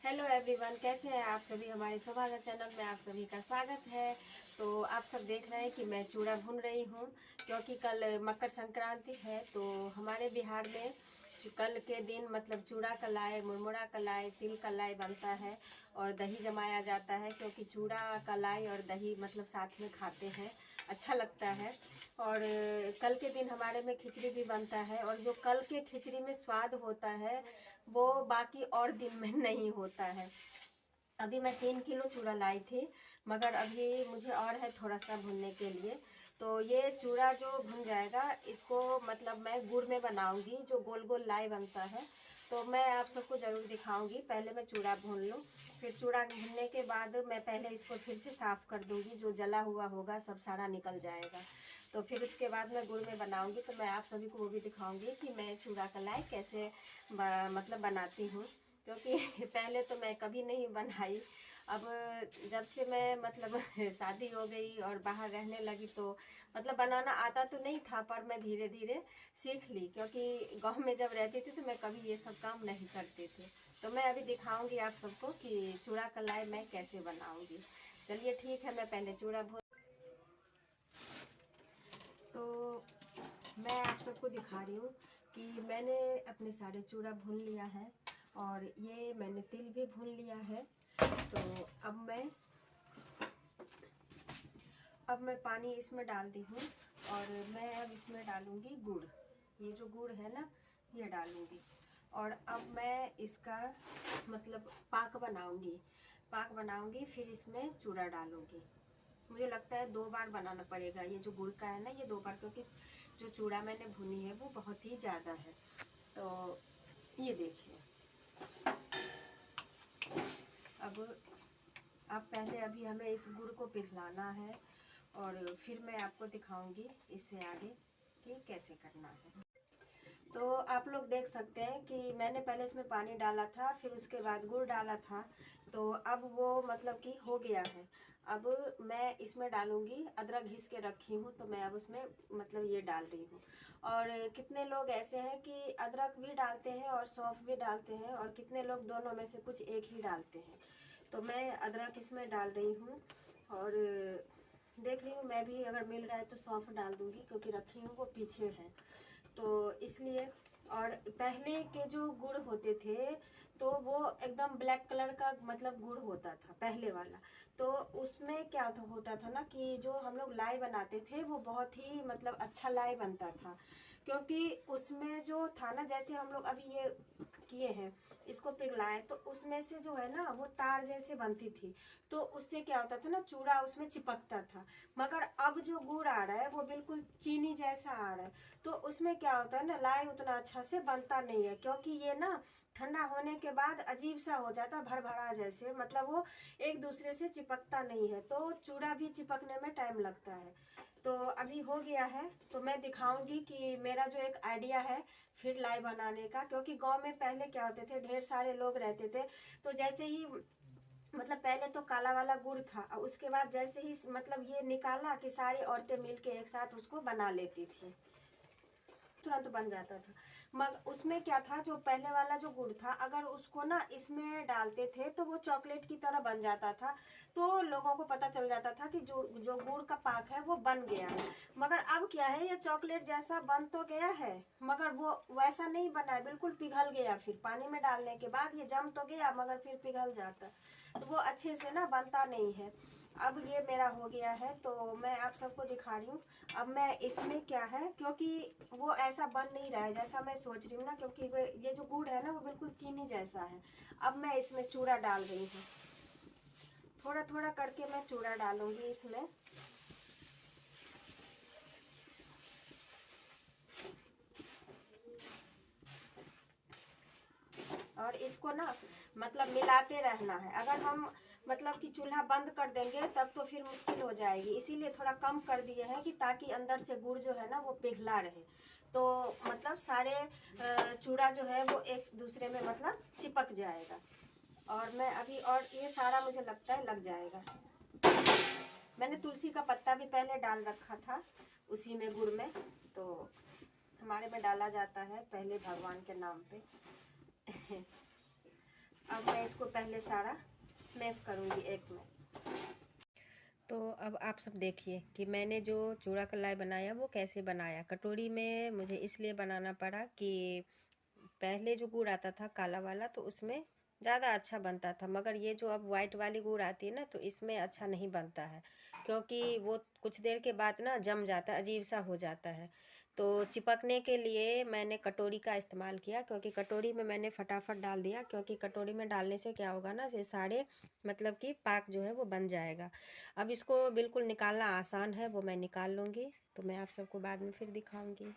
Hello everyone, कैसे हैं आप सभी। हमारे सौभाग्य चैनल में आप सभी का स्वागत है। तो आप सब देख रहे हैं कि मैं चूड़ा भून रही हूँ, क्योंकि कल मकर संक्रांति है। तो हमारे बिहार में कल के दिन मतलब चूड़ा कलाई, मुरमुरा कलाई, तिल कलाई बनता है और दही जमाया जाता है, क्योंकि चूड़ा कलाई और दही मतलब साथ में खाते हैं, अच्छा लगता है। और कल के दिन हमारे में खिचड़ी भी बनता है, और जो कल के खिचड़ी में स्वाद होता है वो बाकी और दिन में नहीं होता है। अभी मैं 3 किलो चूड़ा लाई थी, मगर अभी मुझे और है थोड़ा सा भूनने के लिए। तो ये चूड़ा जो भुन जाएगा, इसको मतलब मैं गुड़ में बनाऊंगी, जो गोल गोल लाई बनता है। तो मैं आप सबको ज़रूर दिखाऊंगी। पहले मैं चूड़ा भून लूँ, फिर चूड़ा भूनने के बाद मैं पहले इसको फिर से साफ़ कर दूंगी, जो जला हुआ होगा सब सारा निकल जाएगा। तो फिर उसके बाद मैं गुड़ में बनाऊंगी, तो मैं आप सभी को वो भी दिखाऊंगी कि मैं चूड़ा कलाई कैसे मतलब बनाती हूँ, क्योंकि पहले तो मैं कभी नहीं बनाई। अब जब से मैं मतलब शादी हो गई और बाहर रहने लगी, तो मतलब बनाना आता तो नहीं था, पर मैं धीरे धीरे सीख ली, क्योंकि गांव में जब रहती थी तो मैं कभी ये सब काम नहीं करती थी। तो मैं अभी दिखाऊंगी आप सबको कि चूड़ा कलाई मैं कैसे बनाऊंगी। चलिए ठीक है, मैं पहले चूड़ा भून। तो मैं आप सबको दिखा रही हूँ कि मैंने अपने सारे चूड़ा भून लिया है, और ये मैंने तिल भी भून लिया है। तो अब मैं पानी इसमें डाल दी हूँ, और मैं अब इसमें डालूँगी गुड़। ये जो गुड़ है ना, ये डालूँगी। और अब मैं इसका मतलब पाक बनाऊँगी, फिर इसमें चूड़ा डालूँगी। मुझे लगता है 2 बार बनाना पड़ेगा। ये जो गुड़ का है ना, ये 2 बार, क्योंकि जो चूड़ा मैंने भुनी है वो बहुत ही ज़्यादा है। तो ये देखिए, अब पहले अभी हमें इस गुड़ को पिघलाना है, और फिर मैं आपको दिखाऊंगी इससे आगे कि कैसे करना है। तो आप लोग देख सकते हैं कि मैंने पहले इसमें पानी डाला था, फिर उसके बाद गुड़ डाला था। तो अब वो मतलब कि हो गया है। अब मैं इसमें डालूंगी, अदरक घिस के रखी हूँ, तो मैं अब उसमें मतलब ये डाल रही हूँ। और कितने लोग ऐसे हैं कि अदरक भी डालते हैं और सौंफ भी डालते हैं, और कितने लोग दोनों में से कुछ एक ही डालते हैं। तो मैं अदरक इसमें डाल रही हूँ, और देख रही हूँ मैं भी अगर मिल रहा है तो सौंफ डाल दूँगी, क्योंकि रखी हूँ वो पीछे है, तो इसलिए। और पहले के जो गुड़ होते थे, तो वो एकदम ब्लैक कलर का मतलब गुड़ होता था पहले वाला। तो उसमें क्या होता था ना, कि जो हम लोग लाई बनाते थे वो बहुत ही मतलब अच्छा लाई बनता था, क्योंकि उसमें जो था ना, जैसे हम लोग अभी ये किए हैं, इसको पिघलाए, तो उसमें से जो है ना वो तार जैसे बनती थी। तो उससे क्या होता था ना, चूड़ा उसमें चिपकता था। मगर अब जो गुड़ आ रहा है वो बिल्कुल चीनी जैसा आ रहा है। तो उसमें क्या होता है ना, लाई उतना अच्छा से बनता नहीं है, क्योंकि ये ना ठंडा होने के बाद अजीब सा हो जाता है, भरभरा जैसे, मतलब वो एक दूसरे से चिपकता नहीं है। तो चूड़ा भी चिपकने में टाइम लगता है। तो अभी हो गया है, तो मैं दिखाऊंगी कि मेरा जो एक आइडिया है फिर लाई बनाने का, क्योंकि गांव में पहले क्या होते थे, ढेर सारे लोग रहते थे। तो जैसे ही मतलब पहले तो काला वाला गुड़ था, और उसके बाद जैसे ही मतलब ये निकाला कि सारी औरतें मिलके एक साथ उसको बना लेती थी, तुरंत बन जाता था। मगर उसमें क्या था, जो पहले वाला जो गुड़ था, अगर उसको ना इसमें डालते थे तो वो चॉकलेट की तरह बन जाता था। तो लोगों को पता चल जाता था कि जो जो गुड़ का पाक है वो बन गया है। मगर अब क्या है, ये चॉकलेट जैसा बन तो गया है, मगर वो वैसा नहीं बना है, बिल्कुल पिघल गया। फिर पानी में डालने के बाद ये जम तो गया, मगर फिर पिघल जाता, तो वो अच्छे से ना बनता नहीं है। अब ये मेरा हो गया है, तो मैं आप सबको दिखा रही हूँ। अब मैं इसमें क्या है, क्योंकि वो ऐसा बन नहीं रहा है जैसा मैं सोच रही हूँ ना, क्योंकि ये जो गुड़ है ना वो बिल्कुल चीनी जैसा है। अब मैं इसमें चूड़ा डाल रही हूँ, थोड़ा थोड़ा करके मैं चूड़ा डालूंगी इसमें। और इसको ना मतलब मिलाते रहना है। अगर हम मतलब कि चूल्हा बंद कर देंगे तब तो फिर मुश्किल हो जाएगी, इसीलिए थोड़ा कम कर दिए हैं, कि ताकि अंदर से गुड़ जो है ना वो पिघला रहे। तो मतलब सारे चूड़ा जो है वो एक दूसरे में मतलब चिपक जाएगा। और मैं अभी, और ये सारा मुझे लगता है लग जाएगा। मैंने तुलसी का पत्ता भी पहले डाल रखा था उसी में, गुड़ में। तो हमारे में डाला जाता है पहले भगवान के नाम पे। अब मैं इसको पहले सारा मैश करूँगी एक में। तो अब आप सब देखिए कि मैंने जो चूड़ा कलाई बनाया वो कैसे बनाया। कटोरी में मुझे इसलिए बनाना पड़ा कि पहले जो गुड़ आता था काला वाला तो उसमें ज़्यादा अच्छा बनता था, मगर ये जो अब वाइट वाली गुड़ आती है ना तो इसमें अच्छा नहीं बनता है, क्योंकि वो कुछ देर के बाद ना जम जाता है, अजीब सा हो जाता है। तो चिपकने के लिए मैंने कटोरी का इस्तेमाल किया, क्योंकि कटोरी में मैंने फटाफट डाल दिया, क्योंकि कटोरी में डालने से क्या होगा ना, ये सारे मतलब कि पाक जो है वो बन जाएगा। अब इसको बिल्कुल निकालना आसान है, वो मैं निकाल लूँगी, तो मैं आप सबको बाद में फिर दिखाऊँगी।